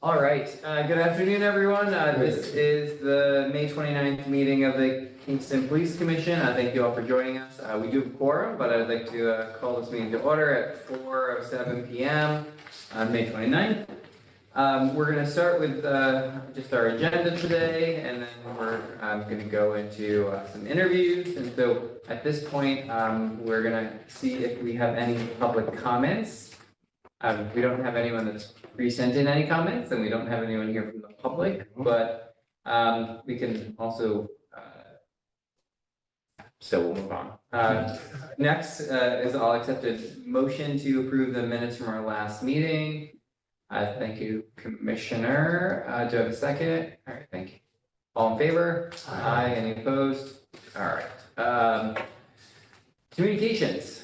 All right, good afternoon, everyone. This is the May 29th meeting of the Kingston Police Commission. Thank you all for joining us. We do have a quorum, but I'd like to call this meeting to order at 4:07 PM on May 29th. We're gonna start with just our agenda today, and then we're gonna go into some interviews. And so at this point, we're gonna see if we have any public comments. We don't have anyone that's sent in any comments, and we don't have anyone here from the public, but we can also, so we'll move on. Next is all accepted motion to approve the minutes from our last meeting. Thank you, Commissioner. Do I have a second? All right, thank you. All in favor? Aye. Any opposed? All right. Communications.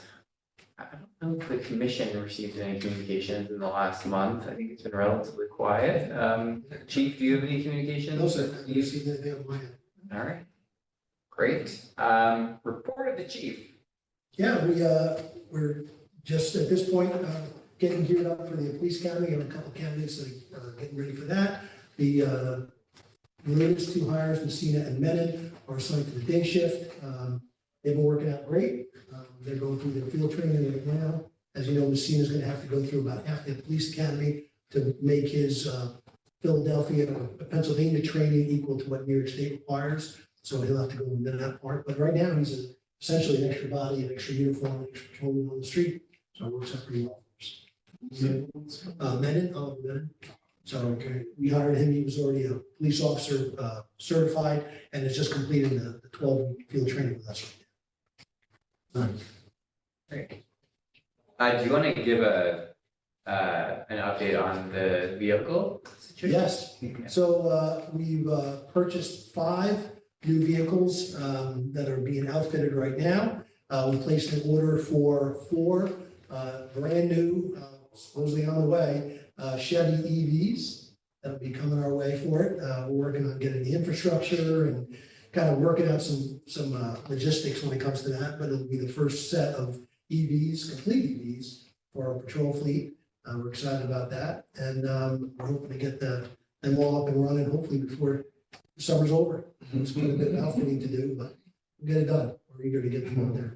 I don't know if the commission received any communications in the last month. I think it's been relatively quiet. Chief, do you have any communications? No, sir. You see that they have mine. All right. Great. Report of the chief. Yeah, we're just at this point, getting geared up for the police academy. We have a couple candidates that are getting ready for that. The latest two hires, Messina and Menon, are assigned to the day shift. They've been working out great. They're going through their field training right now. As you know, Messina is going to have to go through about half the police academy to make his Philadelphia or Pennsylvania training equal to what New York State requires. So he'll have to go into that part. But right now, he's essentially an extra body, an extra uniform, an extra patrolman on the street. So it works out pretty well for us. Menon. So we hired him. He was already a police officer certified and is just completing the 12-week field training with us right now. Great. Do you want to give an update on the vehicle situation? Yes. So we've purchased 5 new vehicles that are being outfitted right now. We placed an order for 4 brand new, supposedly on the way, Chevy EVs that'll be coming our way for it. We're working on getting the infrastructure and kind of working out some logistics when it comes to that, but it'll be the first set of EVs, complete EVs for our patrol fleet. We're excited about that, and we're hoping to get them all up and running hopefully before the summer's over. It's quite a bit of outfitting to do, but we'll get it done. We're eager to get them out there.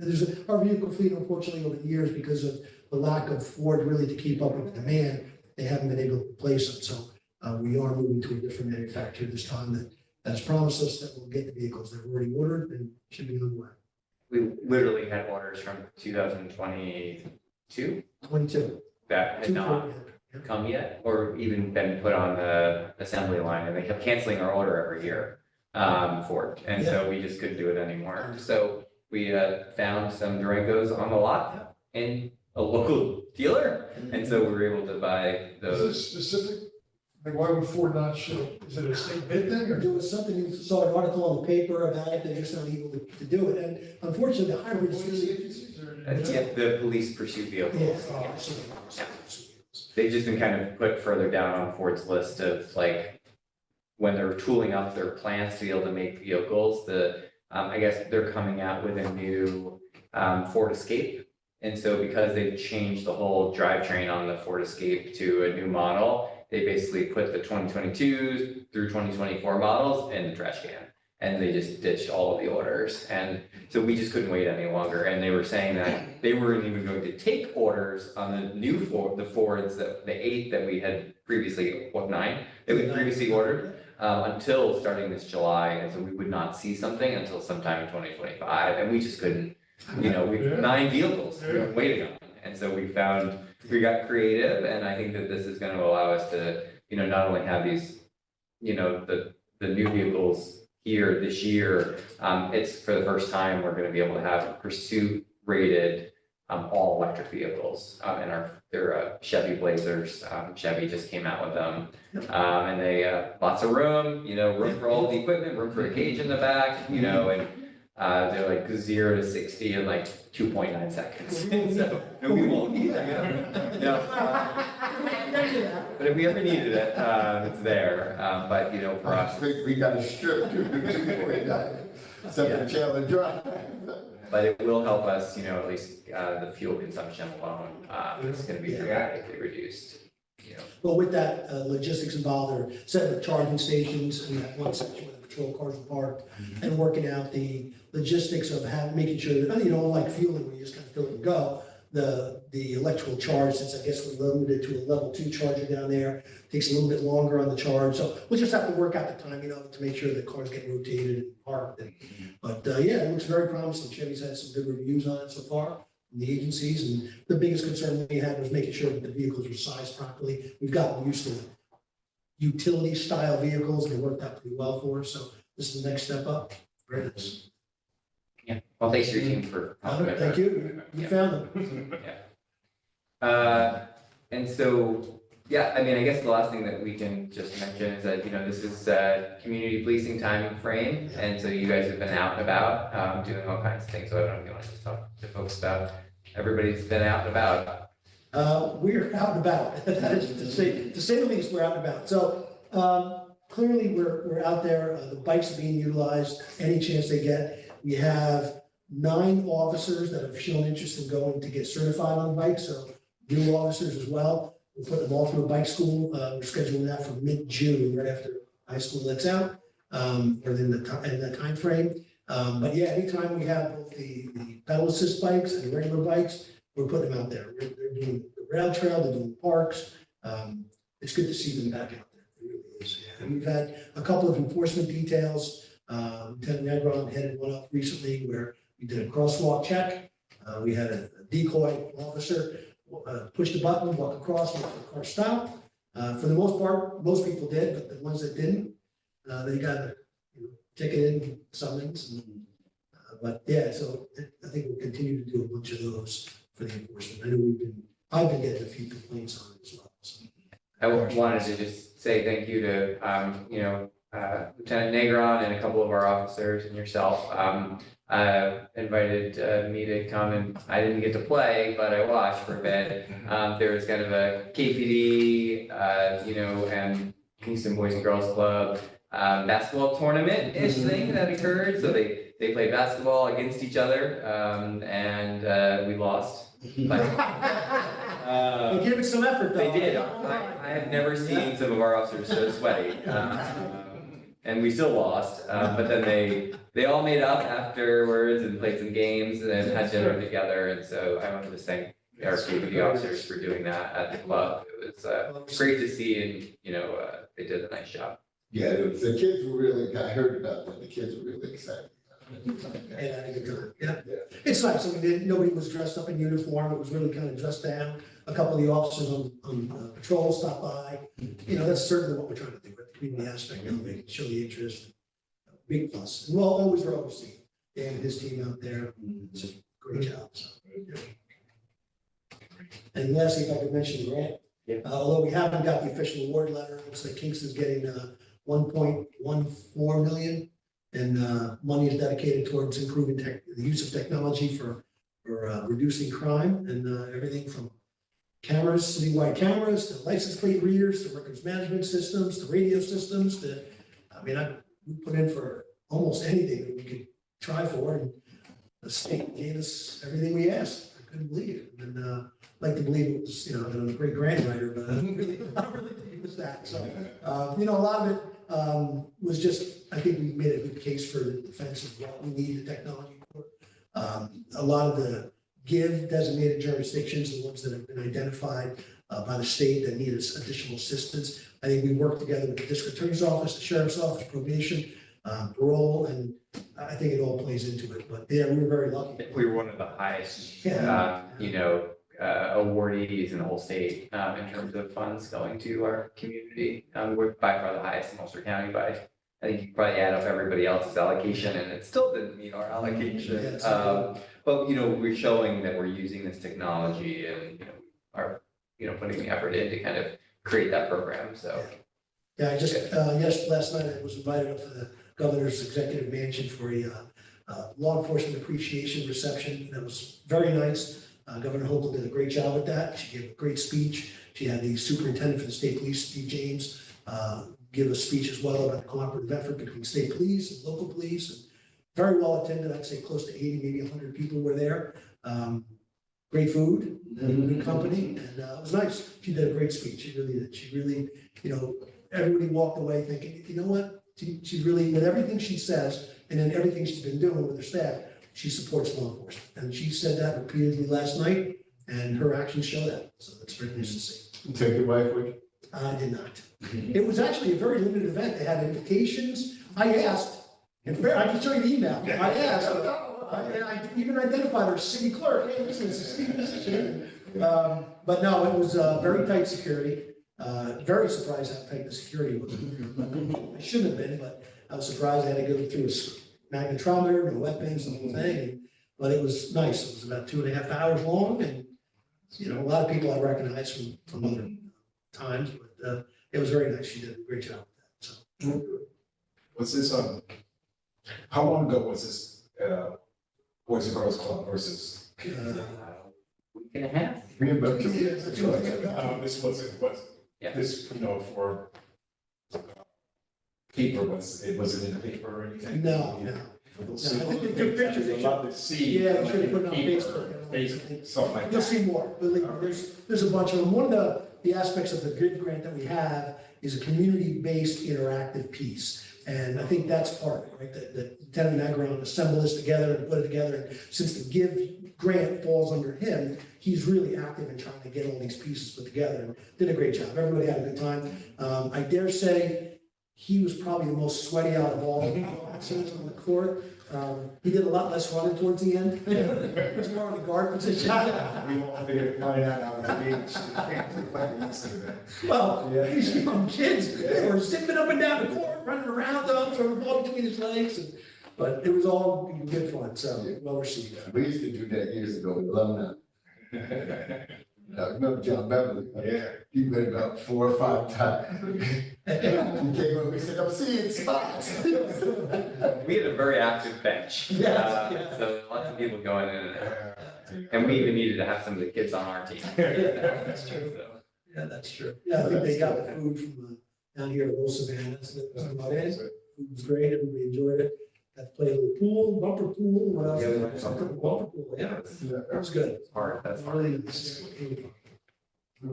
Our vehicle fleet, unfortunately, over the years, because of the lack of Ford really to keep up with the demand, they haven't been able to replace them. So we are moving to a different manufacturer this time that has promised us that we'll get the vehicles. They've already ordered and should be on the way. We literally had orders from 2022. 22. That had not come yet, or even been put on the assembly line, and they kept canceling our order every year for it, and so we just couldn't do it anymore. So we found some Durangos on the lot in a local dealer, and so we were able to buy those. Is it specific? Like, why would Ford not show? Is it a state bid thing or? There was something, you saw an article on the paper about it, they're just not able to do it. And unfortunately, the hybrid Police really. agencies or? Yeah, the police pursuit vehicles. Yeah. Yeah. They've just been kind of put further down on Ford's list of like, when they're tooling up their plants to be able to make vehicles, I guess they're coming out with a new Ford Escape. And so because they've changed the whole drivetrain on the Ford Escape to a new model, they basically put the 2022s through 2024 models in the trash can. And they just ditched all of the orders. And so we just couldn't wait any longer. And they were saying that they weren't even going to take orders on the new Fords, the 8 that we had previously, 9 that we previously ordered, until starting this July. And so we would not see something until sometime in 2025. And we just couldn't, we've 9 vehicles we were waiting on. And so we got creative, and I think that this is going to allow us to, not only have these, the new vehicles here this year, it's for the first time we're going to be able to have pursuit rated all electric vehicles in they're Chevy Blazers. Chevy just came out with them, and they lots of room, room for all the equipment, room for a cage in the back, and they're like 0 to 60 in like 2.9 seconds. So no, we won't need that. No. But if we ever needed it, it's there. But for us, I think we got a strip to do 2.9, except for Chandler Drive. But it will help us, at least the fuel consumption alone is going to be dramatically reduced. you know, Well, with that logistics involved, they're setting up charging stations in that one section where the patrol cars are parked and working out the logistics of making sure that, you know, like fueling, where you just kind of fill it and go. The electrical charge, since I guess we're limited to a level 2 charger down there, takes a little bit longer on the charge. So we'll just have to work out the timing of it to make sure the cars get rotated and parked. But yeah, it looks very promising. Chevy's had some good reviews on it so far from the agencies. And the biggest concern we had was making sure that the vehicles were sized properly. We've gotten used to utility style vehicles and it worked out pretty well for us. So this is the next step up. Very nice. yeah. Well, thanks to your team for. Thank you. You Yeah. found them. And so, yeah, I mean, I guess the last thing that we can just mention is that, you know, this is community policing time frame. And so you guys have been out and about, doing all kinds of things. So I don't know if you want to just talk to folks about, everybody's been out and about. We're out and about. That is to say the least, we're out and about. So clearly we're out there. The bikes are being utilized any chance they get. We have 9 officers that have shown interest in going to get certified on bikes. So new officers as well. We'll put them all through a bike school. We're scheduling that for mid-June, right after high school lets out, or in that time frame. But yeah, anytime we have both the pedal assist bikes and the regular bikes, we're putting them out there. They're doing the rail trail, they're doing parks. It's good to see them back out there. It really is. Yeah. And we've had a couple of enforcement details. Lieutenant Negron headed one up recently where we did a crosswalk check. We had a decoy officer push the button, walk across, make the car stop. For the most part, most people did, but the ones that didn't, they got a ticket and summons. And, but yeah, so I think we'll continue to do a bunch of those for the enforcement. I know I've been getting a few complaints on it as well. So. I wanted to just say thank you to, you know, Lieutenant Negron and a couple of our officers and yourself. Invited me to come, and I didn't get to play, but I watched for a bit. There was kind of a KPD, you know, and Kingston Boys and Girls Club basketball tournament-ish thing that occurred. So they played basketball against each other, and we lost. But, They gave it some effort though. they did. I have never seen some of our officers so sweaty. And we still lost, but then they all made up afterwards and played some games and had dinner together. And so I wanted to thank our KPD officers for doing that at the club. It was great to see, and you know, they did a nice job. Yeah, the kids were really, I heard about that, the kids were really excited. And I had a good time. Yeah, it's nice. I mean, nobody was dressed up in uniform. It was really kind of dressed down. A couple of the officers on patrol stopped by. You know, that's certainly what we're trying to do with the community aspect of it, show the interest. Big plus. And we'll always we're overseeing Dan and his team out there. It's a great job. So. And lastly, if I could mention the grant. Yeah. Although we haven't got the official award letter, it looks like Kingston's getting 1.14 million. And money is dedicated towards improving the use of technology for reducing crime and everything from cameras, citywide cameras, to license plate readers, to records management systems, to radio systems, to, I mean, we put in for almost anything that we could try for, and the state gave us everything we asked. I couldn't believe it. And I'd like to believe it was, you know, I'm a great grant writer, but I don't really think it was that. So, you know, a lot of it was just, I think we made a good case for the defense of what we need the technology for. A lot of the designated jurisdictions, the ones that have been identified by the state that need additional assistance. I think we worked together with the district attorney's office, the sheriff's office, probation, parole, and I think it all plays into it. But yeah, we were very lucky. We were one of the highest, Yeah. you know, awardees in the whole state in terms of funds going to our community. We're by far the highest in Ulster County by, I think you could probably add up everybody else's allocation, and it still didn't meet our allocation. But, you know, we're showing that we're using this technology and, you know, are, you know, putting the effort in to kind of create that program, so. Yeah, I just, last night I was invited up to the governor's executive mansion for a law enforcement appreciation reception. That was very nice. Governor Hochul did a great job with that. She gave a great speech. She had the superintendent for the state police, Steve James, give a speech as well about the cooperative effort between state police and local police. And very well attended. I'd say close to 80, maybe 100 people were there. great food, good company, and it was nice. She did a great speech, she really did. She really, everybody walked away thinking, you know what? She really, with everything she says, and then everything she's been doing with her staff, she supports law enforcement. And she said that repeatedly last night, and her actions show that. So that's very nice to see. Take your wife with you? I did not. It was actually a very limited event. They had invitations. I asked, in fair, I can show you the email. I asked, and I even identified her as city clerk. Hey, listen, it's a city position. But no, it was very tight security. Very surprised how tight the security was. I shouldn't have been, but I was surprised I had to go through a magnetometer, no weapons, the whole thing. But it was nice. It was about 2.5 hours long, and a lot of people I recognize from other times, but it was very nice. She did a great job with that. So Was this, how long ago was this, Boys and Girls Club versus? uh, Week and a half? This wasn't, Yeah. this, for paper, it wasn't in the paper or anything? no, no. I think they took pictures. They I'd love to see. Yeah, they should have put it on paper, Facebook. Facebook, something like You'll that. see more. Believe me, there's a bunch of them. One of the aspects of the GOOD grant that we have is a community-based interactive piece. And I think that's part of it, right? That Lieutenant Agron assembled this together and put it together. And since the GIVE grant falls under him, he's really active in trying to get all these pieces put together and did a great job. Everybody had a good time. I dare say he was probably the most sweaty out of all the officers on the court. He did a lot less running towards the end. It was more of the guard position. We won't have to find out how the age. Well, Yeah. these young kids were zipping up and down the court, running around them, throwing the ball between his legs. But it was all good fun, so well received. We used to do that years ago with alumni. I remember John Beverly. Yeah. He went about 4 or 5 times. He came up, we said, I'm seeing spots. We had a very active bench. Yes. So lots of people going in and out. And we even needed to have some of the kids on our team. Yeah, that's true. So, Yeah, that's true. Yeah, I think they got the food from down here at Little Savannah. That's about it. Food was great. Everybody enjoyed it. Got to play a little pool, bumper pool, what else? Yeah, we went to Bumper pool, yeah. That was good. It's hard, that's hard. Really nice.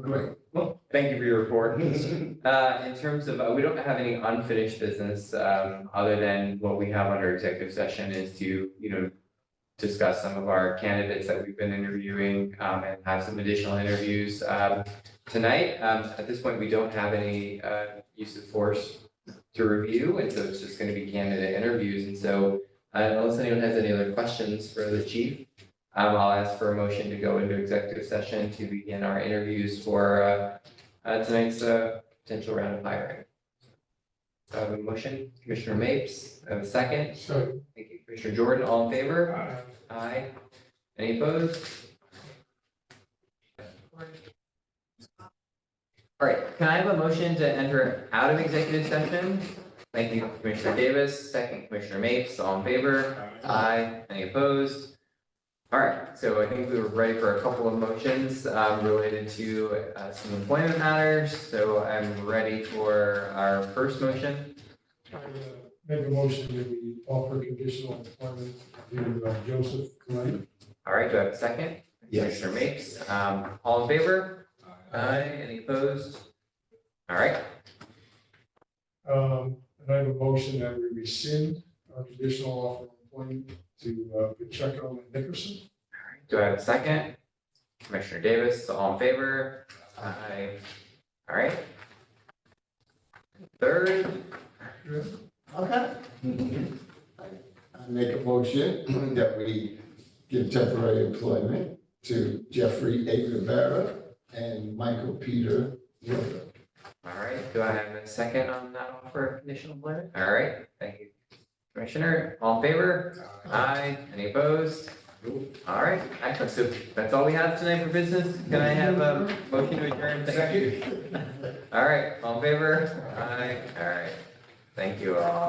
Great. Well, thank you for your report. In terms of, we don't have any unfinished business, other than what we have under executive session is to, discuss some of our candidates that we've been interviewing, and have some additional interviews, tonight. At this point, we don't have any, use of force to review, and so it's just gonna be candidate interviews. And so, unless anyone has any other questions for the chief, I'll ask for a motion to go into executive session to begin our interviews for tonight's potential round of hiring. So I have a motion, Commissioner Mapes, I have a second. So, Thank you, Commissioner Jordan, all in favor? Aye. Any opposed? All right, can I have a motion to enter out of executive session? Thank you, Commissioner Davis, second, Commissioner Mapes, all in favor? Aye. Any opposed? All right, so I think we were ready for a couple of motions related to some employment matters. So I'm ready for our first motion. I make a motion that we offer conditional employment to Joseph tonight. All right, do I have a second? Yes. Commissioner Mapes, all in favor? Aye. Any opposed? All right, And I have a motion that we rescind our conditional offer of employment to Pacheco and Nickerson. do I have a second? Commissioner Davis, all in favor? Aye. All right. Third, Okay. I make a motion that we give temporary employment to Jeffrey A. Rivera and Michael Peter Yoder. all right, do I have a second on that offer of conditional employment? All right, thank you. Commissioner, all in favor? Aye. Any opposed? All right, excellent. So that's all we have tonight for business. Can I have a motion to adjourn? Thank you. All right, all in favor? Aye. All right. Thank you all.